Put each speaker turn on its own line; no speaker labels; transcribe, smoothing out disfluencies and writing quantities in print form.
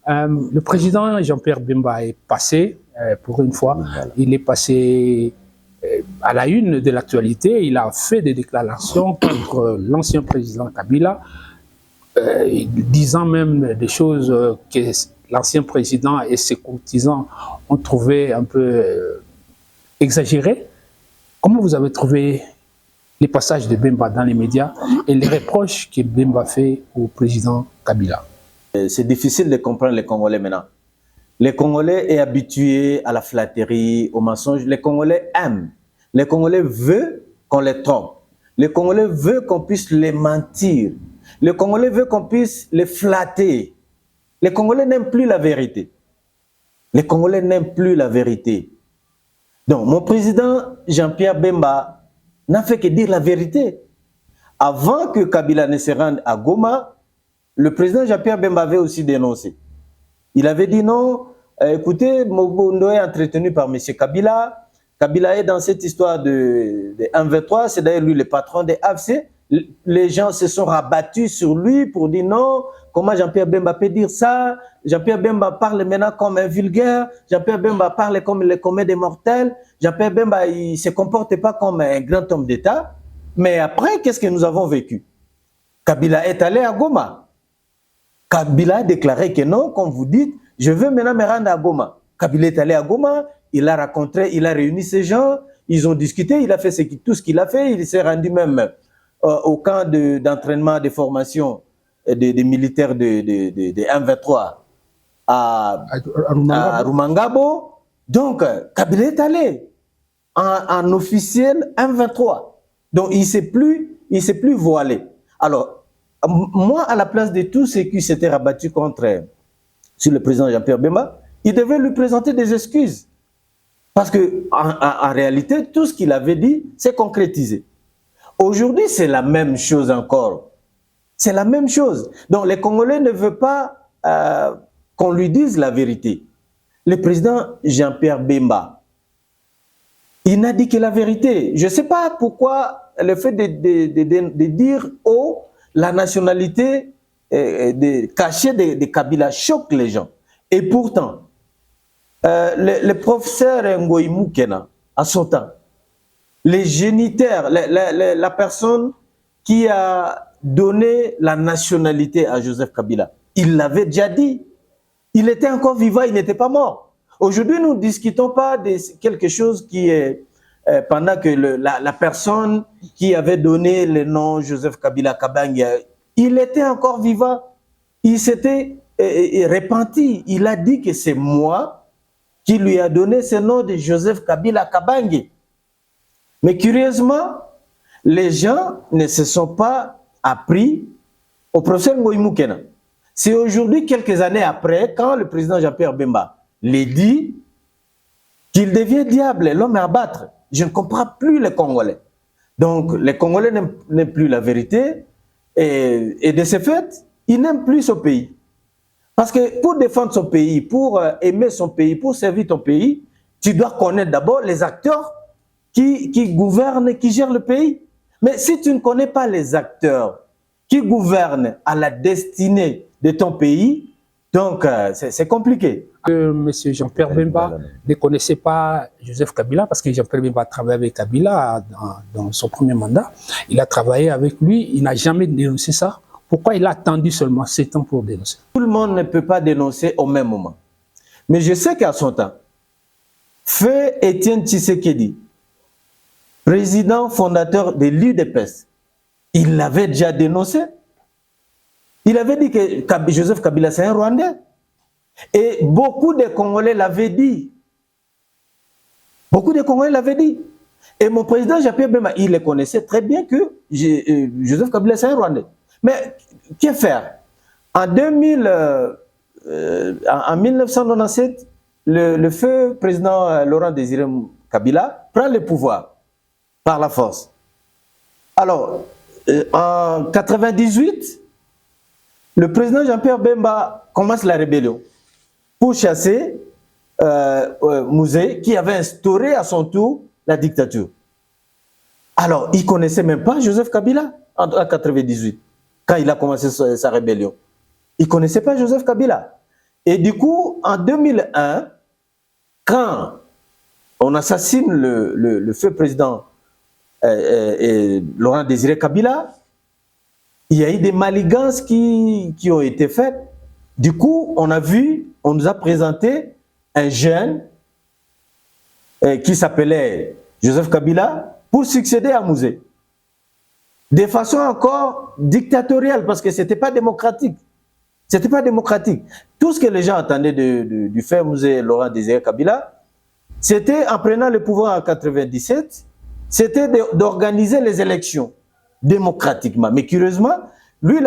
Le président Jean-Pierre Bemba est passé, pour une fois, voilà. Il est passé à la une de l'actualité. Il a fait des déclarations contre l'ancien président Kabila, disant même des choses que l'ancien président et ses courtisans ont trouvé un peu exagérées. Comment vous avez trouvé les passages de Bemba dans les médias et les reproches que Bemba fait au président Kabila?
C'est difficile de comprendre les Congolais maintenant. Les Congolais sont habitués à la flatterie, au mensonge. Les Congolais aiment. Les Congolais veulent qu'on les trompe. Les Congolais veulent qu'on puisse les mentir. Les Congolais veulent qu'on puisse les flatter. Les Congolais n'aiment plus la vérité. Les Congolais n'aiment plus la vérité. Donc, mon président Jean-Pierre Bemba n'a fait que dire la vérité. Avant que Kabila ne se rende à Goma, le président Jean-Pierre Bemba avait aussi dénoncé. Il avait dit non, écoutez, Mobundo est entretenu par M. Kabila. Kabila est dans cette histoire de 1v3, c'est d'ailleurs lui le patron des AFC. Les gens se sont rabattus sur lui pour dire non, comment Jean-Pierre Bemba peut dire ça? Jean-Pierre Bemba parle maintenant comme un vulgaire, Jean-Pierre Bemba parle comme le commun des mortels, Jean-Pierre Bemba il ne se comporte pas comme un grand homme d'État. Mais après, qu'est-ce que nous avons vécu? Kabila est allé à Goma. Kabila a déclaré que non, comme vous dites, je veux maintenant me rendre à Goma. Kabila est allé à Goma, il a rencontré, il a réuni ces gens, ils ont discuté, il a fait tout ce qu'il a fait, il s'est rendu même au camp d'entraînement, de formation des militaires de 1v3 à Rumangabo. Donc, Kabila est allé en officiel 1v3. Donc, il ne s'est plus voilé. Alors, moi, à la place de tous ceux qui s'étaient rabattus sur le président Jean-Pierre Bemba, il devait lui présenter des excuses. Parce qu'en réalité, tout ce qu'il avait dit, c'est concrétisé. Aujourd'hui, c'est la même chose encore. C'est la même chose. Donc, les Congolais ne veulent pas qu'on lui dise la vérité. Le président Jean-Pierre Bemba, il n'a dit que la vérité. Je ne sais pas pourquoi le fait de dire haut la nationalité cachée de Kabila choque les gens. Et pourtant, le professeur Ngoï Moukena, à son temps, les génitaires, la personne qui a donné la nationalité à Joseph Kabila, il l'avait déjà dit. Il était encore vivant, il n'était pas mort. Aujourd'hui, nous ne discutons pas de quelque chose qui est pendant que la personne qui avait donné le nom Joseph Kabila Kabange, il était encore vivant. Il s'était repenti. Il a dit que c'est moi qui lui a donné ce nom de Joseph Kabila Kabange. Mais curieusement, les gens ne se sont pas appris au professeur Ngoï Moukena. C'est aujourd'hui, quelques années après, quand le président Jean-Pierre Bemba l'a dit, qu'il devient diable, l'homme à abattre. Je ne comprends plus les Congolais. Donc, les Congolais n'aiment plus la vérité et de ce fait, ils n'aiment plus ce pays. Parce que pour défendre son pays, pour aimer son pays, pour servir ton pays, tu dois connaître d'abord les acteurs qui gouvernent, qui gèrent le pays. Mais si tu ne connais pas les acteurs qui gouvernent à la destinée de ton pays, donc c'est compliqué.
M. Jean-Pierre Bemba ne connaissait pas Joseph Kabila parce que Jean-Pierre Bemba a travaillé avec Kabila dans son premier mandat. Il a travaillé avec lui, il n'a jamais dénoncé ça. Pourquoi il a attendu seulement 7 ans pour dénoncer?
Tout le monde ne peut pas dénoncer au même moment. Mais je sais qu'à son temps, feu Étienne Tshisekedi, président fondateur de l'UDPS, il l'avait déjà dénoncé. Il avait dit que Joseph Kabila, c'est un Rwandais. Et beaucoup de Congolais l'avaient dit. Beaucoup de Congolais l'avaient dit. Et mon président Jean-Pierre Bemba, il le connaissait très bien que Joseph Kabila, c'est un Rwandais. Mais que faire? En 1997, le feu président Laurent Désiré Kabila prend le pouvoir par la force. Alors, en 1998, le président Jean-Pierre Bemba commence la rébellion pour chasser Mouzé, qui avait instauré à son tour la dictature. Alors, il ne connaissait même pas Joseph Kabila en 1998, quand il a commencé sa rébellion. Il ne connaissait pas Joseph Kabila. Et du coup, en 2001, quand on assassine le feu président Laurent Désiré Kabila, il y a eu des manigances qui ont été faites. Du coup, on nous a présenté un jeune qui s'appelait Joseph Kabila pour succéder à Mouzé. De façon encore dictatoriale, parce que ce n'était pas démocratique. C'était pas démocratique. Tout ce que les gens attendaient du fait Mouzé Laurent Désiré Kabila, c'était, en prenant le pouvoir en 97, c'était d'organiser les élections démocratiquement. Mais curieusement, lui,